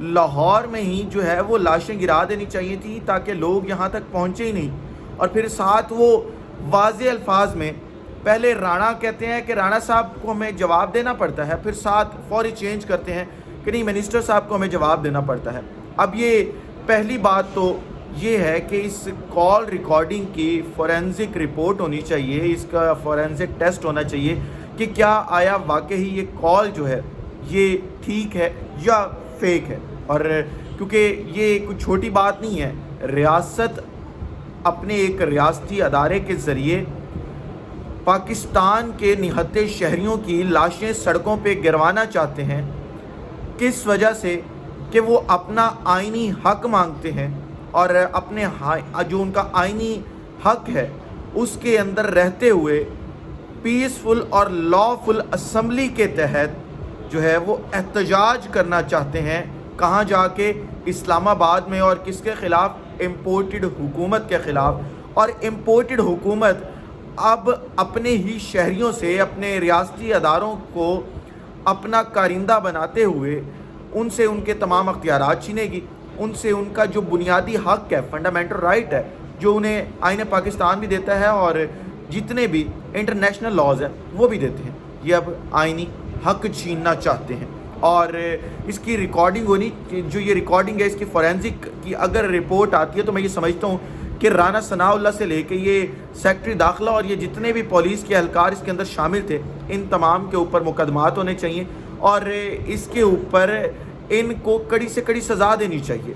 لاہور میں ہی جو ہے وہ لاشیں گرا دینی چاہیے تھی تاکہ لوگ یہاں تک پہنچے ہی نہیں. اور پھر ساتھ وہ واضح الفاظ میں پہلے رانا کہتے ہیں کہ رانا صاحب کو ہمیں جواب دینا پڑتا ہے, پھر ساتھ فوری چینج کرتے ہیں کہ نہیں منسٹر صاحب کو ہمیں جواب دینا پڑتا ہے. اب یہ پہلی بات تو یہ ہے کہ اس کال ریکارڈنگ کی فورینزک رپورٹ ہونی چاہیے, اس کا فورینزک ٹیسٹ ہونا چاہیے کہ کیا آیا واقعی یہ کال جو ہے یہ ٹھیک ہے یا فیک ہے. اور کیونکہ یہ کوئی چھوٹی بات نہیں ہے, ریاست اپنے ایک ریاستی ادارے کے ذریعے پاکستان کے نہتے شہریوں کی لاشیں سڑکوں پہ گروانا چاہتے ہیں. کس وجہ سے؟ کہ وہ اپنا آئینی حق مانگتے ہیں اور اپنے جو ان کا آئینی حق ہے اس کے اندر رہتے ہوئے پیسفل اور لافل اسمبلی کے تحت جو ہے وہ احتجاج کرنا چاہتے ہیں. کہاں جا کے؟ اسلام آباد میں. اور کس کے خلاف؟ امپورٹڈ حکومت کے خلاف. اور امپورٹڈ حکومت اب اپنے ہی شہریوں سے اپنے ریاستی اداروں کو اپنا کارندہ بناتے ہوئے ان سے ان کے تمام اختیارات چھینے گی, ان سے ان کا جو بنیادی حق ہے, فنڈامنٹل رائٹ ہے, جو انہیں آئین پاکستان بھی دیتا ہے اور جتنے بھی انٹرنیشنل لاز ہیں وہ بھی دیتے ہیں, یہ اب آئینی حق چھیننا چاہتے ہیں. اور اس کی ریکارڈنگ ہونی, جو یہ ریکارڈنگ ہے اس کی فورینزک کی اگر رپورٹ آتی ہے تو میں یہ سمجھتا ہوں کہ رانا ثناء اللہ سے لے کے یہ سیکٹری داخلہ اور یہ جتنے بھی پولیس کے اہلکار اس کے اندر شامل تھے ان تمام کے اوپر مقدمات ہونے چاہیے اور اس کے اوپر ان کو کڑی سے کڑی سزا دینی چاہیے.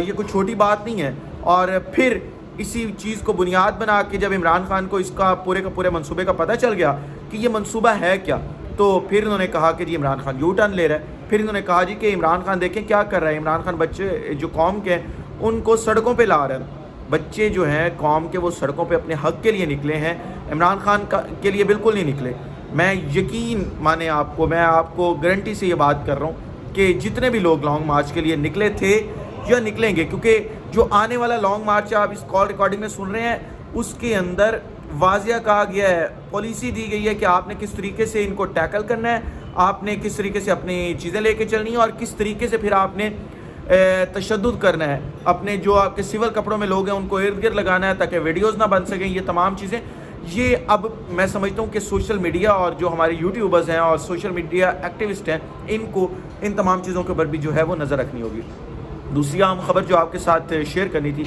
یہ کوئی چھوٹی بات نہیں ہے. اور پھر اسی چیز کو بنیاد بنا کے جب عمران خان کو اس کا پورے منصوبے کا پتہ چل گیا کہ یہ منصوبہ ہے کیا, تو پھر انہوں نے کہا کہ جی عمران خان یو ٹرن لے رہا ہے. پھر انہوں نے کہا جی کہ عمران خان دیکھیں کیا کر رہا ہے, عمران خان بچے جو قوم کے ہیں ان کو سڑکوں پہ لا رہا ہے. بچے جو ہیں قوم کے وہ سڑکوں پہ اپنے حق کے لیے نکلے ہیں, عمران خان کے لیے بالکل نہیں نکلے. میں یقین مانے آپ کو, میں آپ کو گارنٹی سے یہ بات کر رہا ہوں کہ جتنے بھی لوگ لانگ مارچ کے لیے نکلے تھے یا نکلیں گے, کیونکہ جو آنے والا لانگ مارچ آپ اس کال ریکارڈنگ میں سن رہے ہیں اس کے اندر واضح کہا گیا ہے, پالیسی دی گئی ہے کہ آپ نے کس طریقے سے ان کو ٹیکل کرنا ہے, آپ نے کس طریقے سے اپنی چیزیں لے کے چلنی ہیں اور کس طریقے سے پھر آپ نے تشدد کرنا ہے. اپنے جو آپ کے سول کپڑوں میں لوگ ہیں ان کو ارد گرد لگانا ہے تاکہ ویڈیوز نہ بن سکیں. یہ تمام چیزیں یہ اب میں سمجھتا ہوں کہ سوشل میڈیا اور جو ہمارے یوٹیوبرز ہیں اور سوشل میڈیا ایکٹیوسٹ ہیں ان کو ان تمام چیزوں کے اوپر بھی جو ہے وہ نظر رکھنی ہوگی. دوسری اہم خبر جو آپ کے ساتھ شیئر کرنی تھی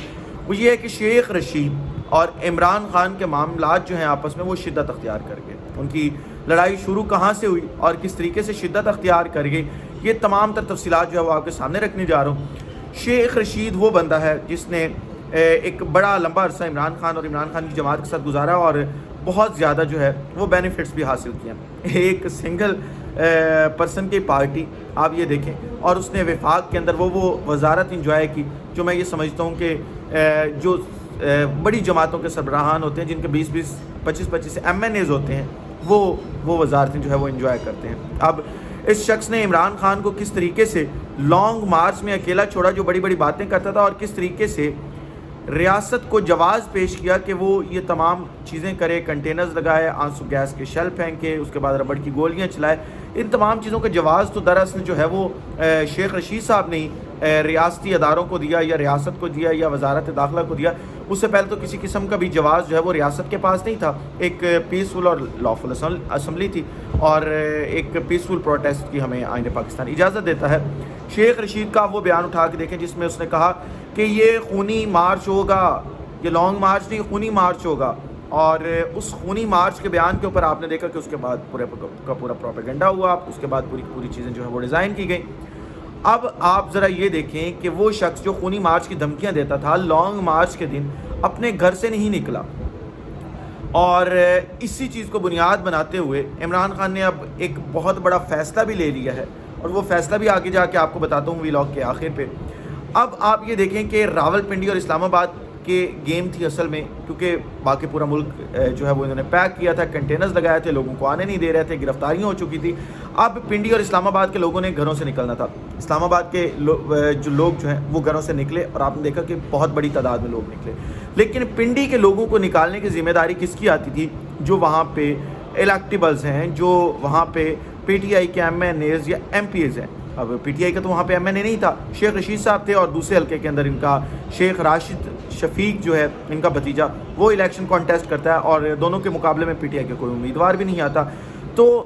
وہ یہ ہے کہ شیخ رشید اور عمران خان کے معاملات جو ہیں آپس میں وہ شدت اختیار کر گئے. ان کی لڑائی شروع کہاں سے ہوئی اور کس طریقے سے شدت اختیار کر گئی, یہ تمام تر تفصیلات جو ہے وہ آپ کے سامنے رکھنے جا رہا ہوں. شیخ رشید وہ بندہ ہے جس نے ایک بڑا لمبا عرصہ عمران خان اور عمران خان کی جماعت کے ساتھ گزارا اور بہت زیادہ جو ہے وہ بینیفٹس بھی حاصل کیا. ایک سنگل پرسن کی پارٹی آپ یہ دیکھیں اور اس نے وفاق کے اندر وہ وزارت انجوائے کی جو میں یہ سمجھتا ہوں کہ جو بڑی جماعتوں کے سربراہان ہوتے ہیں جن کے 20-20 25-25 MNAs ہوتے ہیں وہ وزارتیں جو ہے وہ انجوائے کرتے ہیں. اب اس شخص نے عمران خان کو کس طریقے سے لانگ مارچ میں اکیلا چھوڑا جو بڑی بڑی باتیں کرتا تھا اور کس طریقے سے ریاست کو جواز پیش کیا کہ وہ یہ تمام چیزیں کرے, کنٹینرز لگائے, آنسو گیس کے شیل پھینکے, اس کے بعد ربڑ کی گولیاں چلائے. ان تمام چیزوں کا جواز تو دراصل جو ہے وہ شیخ رشید صاحب نے ریاستی اداروں کو دیا یا ریاست کو دیا یا وزارت داخلہ کو دیا. اس سے پہلے تو کسی قسم کا بھی جواز جو ہے وہ ریاست کے پاس نہیں تھا. ایک پیسفل اور لافل اسمبلی تھی اور ایک پیسفل پروٹیسٹ کی ہمیں آئین پاکستان اجازت دیتا ہے. شیخ رشید کا وہ بیان اٹھا کے دیکھیں جس میں اس نے کہا کہ یہ خونی مارچ ہوگا, یہ لانگ مارچ نہیں خونی مارچ ہوگا. اور اس خونی مارچ کے بیان کے اوپر آپ نے دیکھا کہ اس کے بعد پورا پروپیگنڈا ہوا, اس کے بعد پوری چیزیں جو ہے وہ ڈیزائن کی گئیں. اب آپ ذرا یہ دیکھیں کہ وہ شخص جو خونی مارچ کی دھمکیاں دیتا تھا لانگ مارچ کے دن اپنے گھر سے نہیں نکلا. اور اسی چیز کو بنیاد بناتے ہوئے عمران خان نے اب ایک بہت بڑا فیصلہ بھی لے لیا ہے اور وہ فیصلہ بھی آگے جا کے آپ کو بتاتا ہوں ویلاگ کے آخر پہ. اب آپ یہ دیکھیں کہ راولپنڈی اور اسلام آباد کے گیم تھی اصل میں, کیونکہ باقی پورا ملک جو ہے وہ انہوں نے پیک کیا تھا, کنٹینرز لگائے تھے, لوگوں کو آنے نہیں دے رہے تھے, گرفتاریاں ہو چکی تھی. اب پنڈی اور اسلام آباد کے لوگوں نے گھروں سے نکلنا تھا. اسلام آباد کے جو لوگ جو ہیں وہ گھروں سے نکلے اور آپ نے دیکھا کہ بہت بڑی تعداد میں لوگ نکلے. لیکن پنڈی کے لوگوں کو نکالنے کی ذمہ داری کس کی آتی تھی؟ جو وہاں پہ الیکٹیبلز ہیں, جو وہاں پہ PTI کے MNAs یا MPs ہیں. اب پی ٹی آئی کا تو وہاں پہ ایم این اے نہیں تھا, شیخ رشید صاحب تھے, اور دوسرے حلقے کے اندر ان کا شیخ راشد شفیق جو ہے ان کا بھتیجا وہ الیکشن کانٹیسٹ کرتا ہے, اور دونوں کے مقابلے میں پی ٹی آئی کے کوئی امیدوار بھی نہیں آتا. تو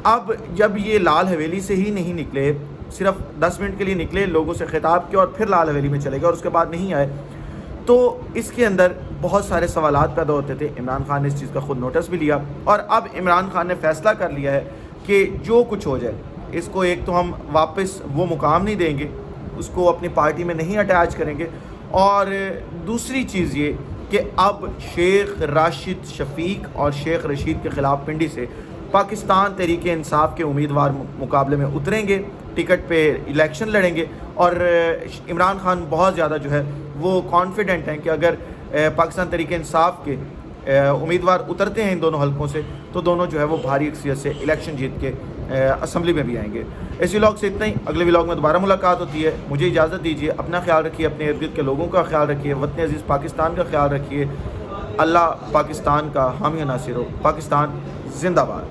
اب جب یہ لال حویلی سے ہی نہیں نکلے, صرف 10 منٹ کے لیے نکلے, لوگوں سے خطاب کیا اور پھر لال حویلی میں چلے گئے اور اس کے بعد نہیں آئے, تو اس کے اندر بہت سارے سوالات پیدا ہوتے تھے. عمران خان نے اس چیز کا خود نوٹس بھی لیا, اور اب عمران خان نے فیصلہ کر لیا ہے کہ جو کچھ ہو جائے اس کو ایک تو ہم واپس وہ مقام نہیں دیں گے, اس کو اپنی پارٹی میں نہیں اٹیچ کریں گے, اور دوسری چیز یہ کہ اب شیخ راشد شفیق اور شیخ رشید کے خلاف پنڈی سے پاکستان تحریک انصاف کے امیدوار مقابلے میں اتریں گے, ٹکٹ پہ الیکشن لڑیں گے. اور عمران خان بہت زیادہ جو ہے وہ کانفیڈنٹ ہیں کہ اگر پاکستان تحریک انصاف کے امیدوار اترتے ہیں ان دونوں حلقوں سے تو دونوں جو ہے وہ بھاری اکثریت سے الیکشن جیت کے اسمبلی میں بھی آئیں گے. اس ولاگ سے اتنا ہی, اگلے ولاگ میں دوبارہ ملاقات ہوتی ہے. مجھے اجازت دیجیے, اپنا خیال رکھیے, اپنے ارد گرد کے لوگوں کا خیال رکھیے, وطن عزیز پاکستان کا خیال رکھیے. اللہ پاکستان کا حامی و ناصر ہو. پاکستان زندہ باد.